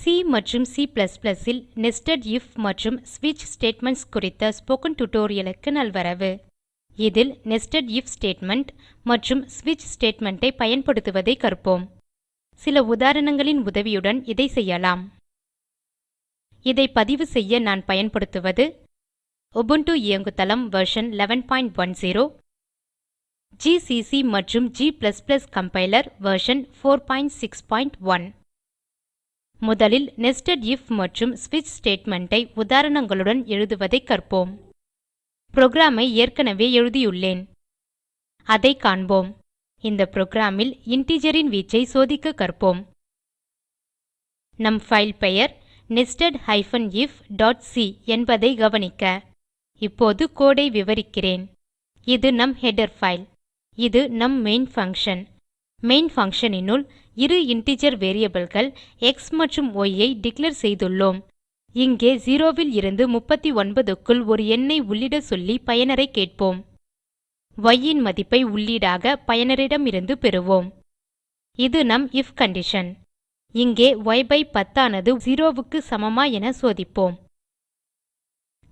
C மற்றும் C++ will nested if மற்றும் switch statements குறித்த ஸ்போக்கன் டியூட்டோரியலுக்கு நல்வரவு. இதில் nested if ஸ்டேட்மெண்ட் மற்றும் switch ஸ்டேட்மெண்ட் ஐ பயன்படுத்துவதை கற்போம். சில உதாரணங்களின் உதவியுடன் இதை செய்யலாம். இதை பதிவு செய்ய நான் பயன்படுத்துவது உபுண்டு இயங்குதளம் வெர்ஷன் 1110 GCC மற்றும் G++ கம்பைலர் வெர்ஷன் 461. முதலில் nested if மற்றும் switch ஸ்டேட்மெண்ட் ஐ உதாரணங்களுடன் எழுதுவதை கற்போம். புரோகிராம் ஐ ஏற்கனவே எழுதியுள்ளேன். அதை காண்போம். இந்த புரோகிராம் ல் இன்டிஜர் ன் வீச்சை சோதிக்க கற்போம். நம் பைல் பெயர் nested-if.c என்பதை கவனிக்க. இப்போது கோடு ஐ விவரிக்கிறேன். இது நம் ஹெடர் பைல். இது நம் மெயின் பங்ஷன். மெயின் பங்ஷன் னுள் இரு இன்டிஜர் variableகள் எக்ஸ் மற்றும் ய் ஐ டிக்ளேர் செய்துள்ளோம். இங்கே 0 இலிருந்து 39க்குள் ஒரு எண்ணை உள்ளிட சொல்லி பயனரை கேட்போம். ய் ன் மதிப்பை உள்ளீடாக பயனரிடமிருந்து பெறுவோம். இது நம் ஐஎஃப் கண்டிஷன். இங்கே y/10 ஆனது 0க்கு சமமா என சோதிப்போம்.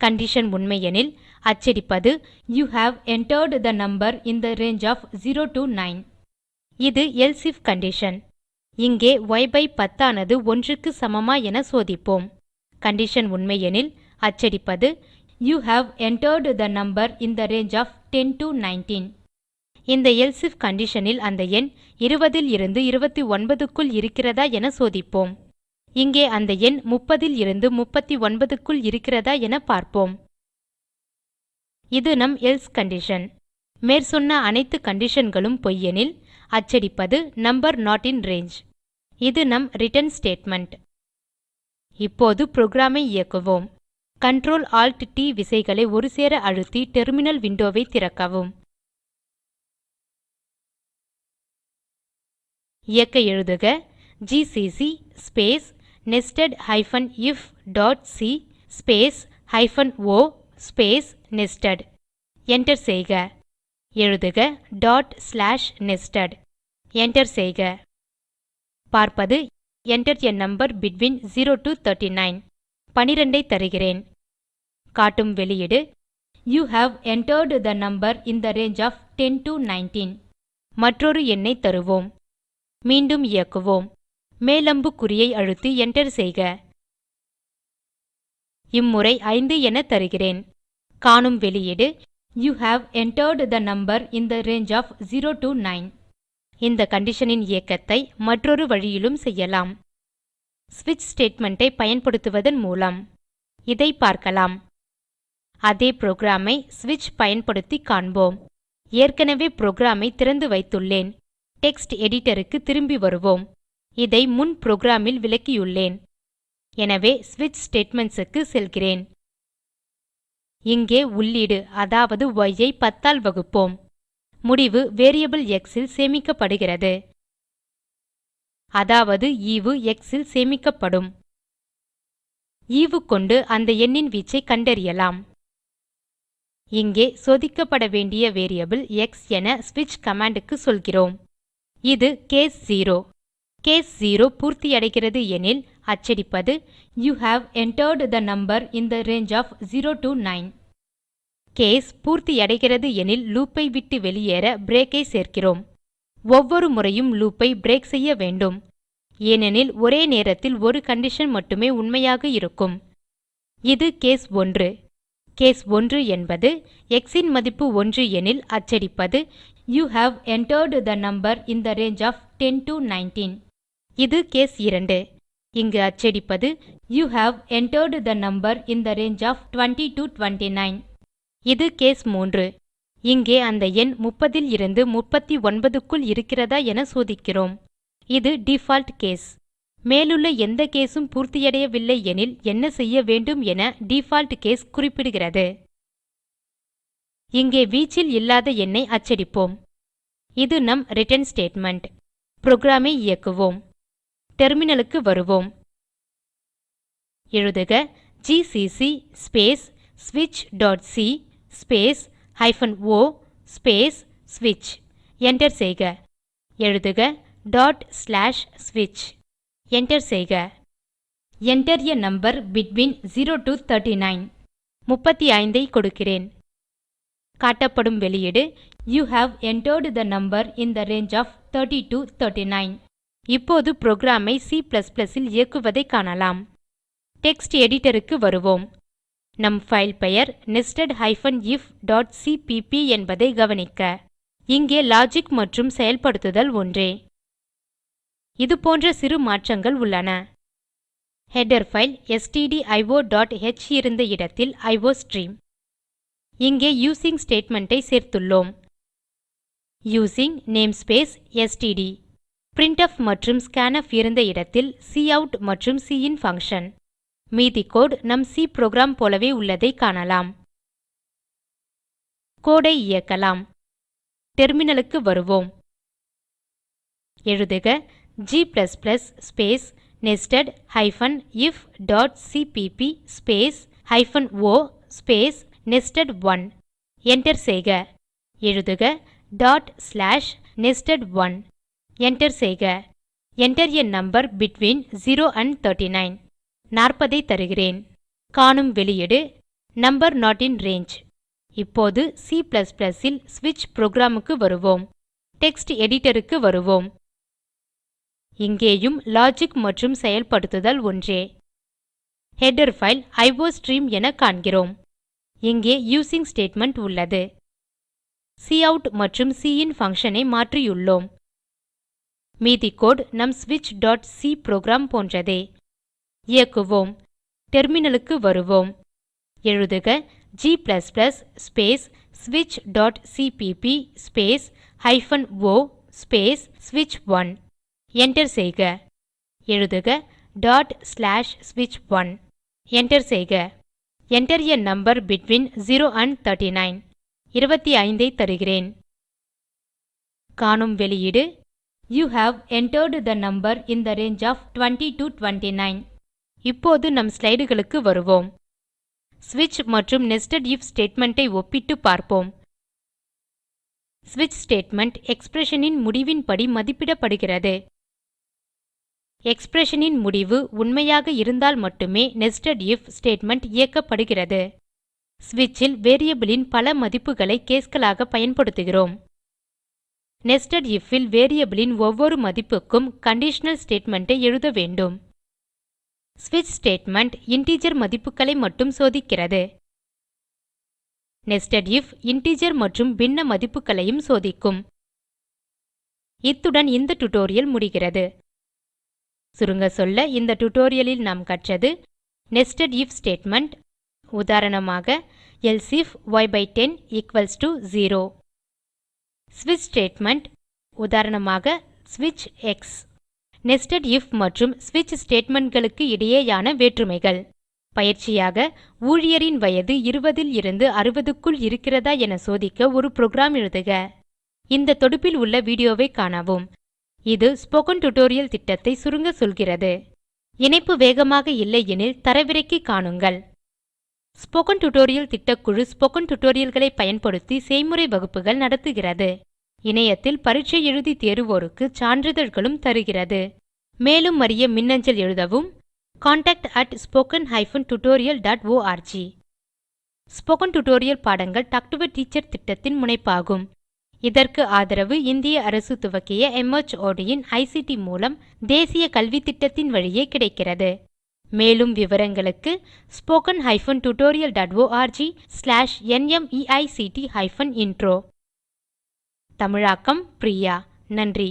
கண்டிஷன் உண்மையெனில் அச்சடிப்பது you have entered the number in the range of 0 to 9. இது எல்சே ஐஎஃப் கண்டிஷன். இங்கே y/10 ஆனது 1க்கு சமமா என சோதிப்போம். கண்டிஷன் உண்மையெனில் அச்சடிப்பது you have entered the number in the range of 10 to 19. இந்த எல்சே ஐஎஃப் கண்டிஷன் ல் அந்த எண் 20 இலிருந்து 29க்குள் இருக்கிறதா என சோதிப்போம். இங்கே அந்த எண் 30 இலிருந்து 39க்குள் இருக்கிறதா என பார்ப்போம். இது நம் எல்சே கண்டிஷன். மேற்சொன்ன அனைத்து conditionகளும் பொய்யெனில் அச்சடிப்பது நம்பர் நோட் இன் ரங்கே. இது நம் ரிட்டர்ன் ஸ்டேட்மெண்ட். இப்போது புரோகிராம் ஐ இயக்குவோம். Ctrl Alt T விசைகளை ஒருசேர அழுத்தி டெர்மினல் விண்டோவை திறக்கவும். இயக்க எழுதுக GCC space nested-if.c space -o space nested. Enter செய்க. எழுதுக .nested. Enter செய்க. பார்ப்பது Enter a number between 0 to 39. 12 ஐ தருகிறேன். காட்டும் வெளியீடு You have entered the number in the range of 10 to 19. மற்றொரு எண்ணை தருவோம். மீண்டும் இயக்குவோம். மேல் அம்புக்குறியை அழுத்தி Enter செய்க. இம்முறை 5 என தருகிறேன். காணும் வெளியீடு You have entered the number in the range of 0 to 9. இந்த கண்டிஷனின் இயக்கத்தை மற்றொரு வழியிலும் செய்யலாம். ஸ்விட்ச் ஸ்டேட்மெண்ட் ஐ பயன்படுத்துவதன் மூலம். இதை பார்க்கலாம். அதே புரோகிராம் ஐ ஸ்விட்ச் பயன்படுத்தி காண்போம். ஏற்கனவே புரோகிராம் ஐ திறந்து வைத்துள்ளேன். டெக்ஸ்ட் எடிட்டர் க்கு திரும்பி வருவோம். இதை முன் புரோகிராம் ல் விளக்கியுள்ளேன். எனவே ஸ்விட்ச் ஸ்டேட்மென்ட்ஸ் க்கு செல்கிறேன். இங்கே உள்ளீடு அதாவது y ஐ 10 ஆல் வகுப்போம். முடிவு வேரியபிள் x ல் சேமிக்கப்படுகிறது. அதாவது ஈவு x ல் சேமிக்கப்படும். ஈவு கொண்டு அந்த எண்ணின் வீச்சை கண்டறியலாம். இங்கே சோதிக்கப்பட வேண்டிய வேரியபிள் x என ஸ்விட்ச் கமாண்ட் க்கு சொல்கிறோம். இது கேஸ் 0. கேஸ் 0 பூர்த்தியடைகிறது எனில் அச்சடிப்பது You have entered the number in the range of 0 to 9. Case பூர்த்தியடைகிறது எனில் லூப் ஐ விட்டு வெளியேற பிரேக் ஐ சேர்க்கிறோம். ஒவ்வொரு முறையும் லூப் ஐ பிரேக் செய்ய வேண்டும். ஏனெனில் ஒரே நேரத்தில் ஒரு கண்டிஷன் மட்டுமே உண்மையாக இருக்கும். இது கேஸ் 1. கேஸ் 1 என்பது x ன் மதிப்பு 1 எனில் அச்சடிப்பது You have entered the number in the range of 10 to 19. இது கேஸ் 2. இங்கு அச்சடிப்பது You have entered the number in the range of 20 to 29. இது கேஸ் 3. இங்கே அந்த எண் 30 இலிருந்து 39க்குள் இருக்கிறதா என சோதிக்கிறோம். இது டிஃபால்ட் கேஸ். மேலுள்ள எந்த கேஸும் பூர்த்தியடையவில்லை எனில் என்ன செய்ய வேண்டும் என டிஃபால்ட் கேஸ் குறிப்பிடுகிறது. இங்கே வீச்சில் இல்லாத எண்ணை அச்சடிப்போம். இது நம் ரிட்டர்ன் ஸ்டேட்மெண்ட். புரோகிராம் ஐ இயக்குவோம். டெர்மினலுக்கு வருவோம். எழுதுக GCC space switch.c space -o space switch. Enter செய்க. எழுதுக ./switch. Enter செய்க. Enter a number between 0 to 39. 35 ஐ கொடுக்கிறேன். காட்டப்படும் வெளியீடு You have entered the number in the range of 30 to 39. இப்போது புரோகிராமை C++ இல் இயக்குவதை காணலாம். டெக்ஸ்ட் எடிட்டருக்கு வருவோம். நம் ஃபைல் பெயர் nested-if.cpp என்பதை கவனிக்க. இங்கே லாஜிக் மற்றும் செயல்படுத்துதல் ஒன்றே. இதுபோன்ற சிறு மாற்றங்கள் உள்ளன. ஹெடர் ஃபைல் stdio.h இருந்த இடத்தில் iostream. இங்கே யூசிங் ஸ்டேட்மெண்ட் ஐ சேர்த்துள்ளோம். Using namespace std. printf மற்றும் scanf இருந்த இடத்தில் cout மற்றும் cin பங்ஷன். மீதி கோடு நம் சி புரோகிராம் போலவே உள்ளதை காணலாம். கோடை இயக்கலாம். டெர்மினலுக்கு வருவோம். எழுதுக g space nested-if.cpp space -o space nested1. Enter செய்க. எழுதுக .nested1. என்டர் செய்க. Enter a number between 0 and 39. 40 ஐ தருகிறேன். காணும் வெளியீடு Number not in range. இப்போது C++ இல் ஸ்விட்ச் புரோகிராமுக்கு வருவோம். டெக்ஸ்ட் எடிட்டருக்கு வருவோம். இங்கேயும் லாஜிக் மற்றும் செயல்படுத்துதல் ஒன்றே. ஹெடர் ஃபைல் iostream என காண்கிறோம். இங்கே யூசிங் ஸ்டேட்மெண்ட் உள்ளது. cout மற்றும் cin பங்ஷன் ஐ மாற்றியுள்ளோம். மீதி கோடு நம் switch.c புரோகிராம் போன்றதே. இயக்குவோம். டெர்மினலுக்கு வருவோம். எழுதுக g space switch.cpp space -o space switch1. Enter செய்க. எழுதுக ./switch1. என்டர் செய்க. Enter a number between 0 and 39. 25 ஐ தருகிறேன். காணும் வெளியீடு You have entered the number in the range of 20 to 29. இப்போது நம் ஸ்லைடுகளுக்கு வருவோம். ஸ்விட்ச் மற்றும் nested if ஸ்டேட்மெண்ட் ஐ ஒப்பிட்டு பார்ப்போம். ஸ்விட்ச் ஸ்டேட்மெண்ட் எக்ஸ்பிரஷன் முடிவின்படி மதிப்பிடப்படுகிறது. எக்ஸ்பிரஷன் முடிவு உண்மையாக இருந்தால் மட்டுமே nested if ஸ்டேட்மெண்ட் இயக்கப்படுகிறது. ஸ்விட்ச் இல் வேரியபிள் இன் பல மதிப்புகளை caseகளாக பயன்படுத்துகிறோம். nested if இல் வேரியபிள் இன் ஒவ்வொரு மதிப்புக்கும் கண்டிஷனல் ஸ்டேட்மெண்ட் ஐ எழுத வேண்டும். ஸ்விட்ச் ஸ்டேட்மெண்ட் இன்டிஜர் மதிப்புகளை மட்டும் சோதிக்கிறது. nested if இன்டிஜர் மற்றும் பின்ன மதிப்புகளையும் சோதிக்கும். இத்துடன் இந்த டியூட்டோரியல் முடிகிறது. சுருங்க சொல்ல இந்த டியூட்டோரியலில் நாம் கற்றது nested if ஸ்டேட்மெண்ட். உதாரணமாக else if y/10 = 0. ஸ்விட்ச் ஸ்டேட்மெண்ட். உதாரணமாக switch x. nested if மற்றும் ஸ்விட்ச் ஸ்டேட்மெண்ட்களுக்கு இடையேயான வேற்றுமைகள். பயிற்சியாக ஊழியரின் வயது 20 இருந்து 60க்குள் இருக்கிறதா என சோதிக்க ஒரு புரோகிராம் எழுதுக. இந்த தொடுப்பில் உள்ள வீடியோவை காணவும். இது ஸ்போக்கன் டியூட்டோரியல் திட்டத்தை சுருங்க சொல்கிறது. இணைப்பு வேகமாக இல்லை எனில் தரவிறக்கி காணுங்கள். ஸ்போக்கன் டியூட்டோரியல் திட்டக்குழு ஸ்போக்கன் டியூட்டோரியல்களை பயன்படுத்தி செய்முறை வகுப்புகள் நடத்துகிறது. இணையத்தில் பரீட்சை எழுதி தேர்வோருக்கு சான்றிதழ்களும் தருகிறது. மேலும் அறிய மின்னஞ்சல் எழுதவும் contact@spoken-tutorial.org. ஸ்போக்கன் டியூட்டோரியல் பாடங்கள் டாக் டு எ டீச்சர் திட்டத்தின் முனைப்பாகும். இதற்கு ஆதரவு இந்திய அரசு துவக்கிய MHRD இன் ICT மூலம் தேசிய கல்வித்திட்டத்தின் வழியே கிடைக்கிறது. மேலும் விவரங்களுக்கு spoken-tutorial.org/nmeict-intro. தமிழாக்கம் பிரியா. நன்றி.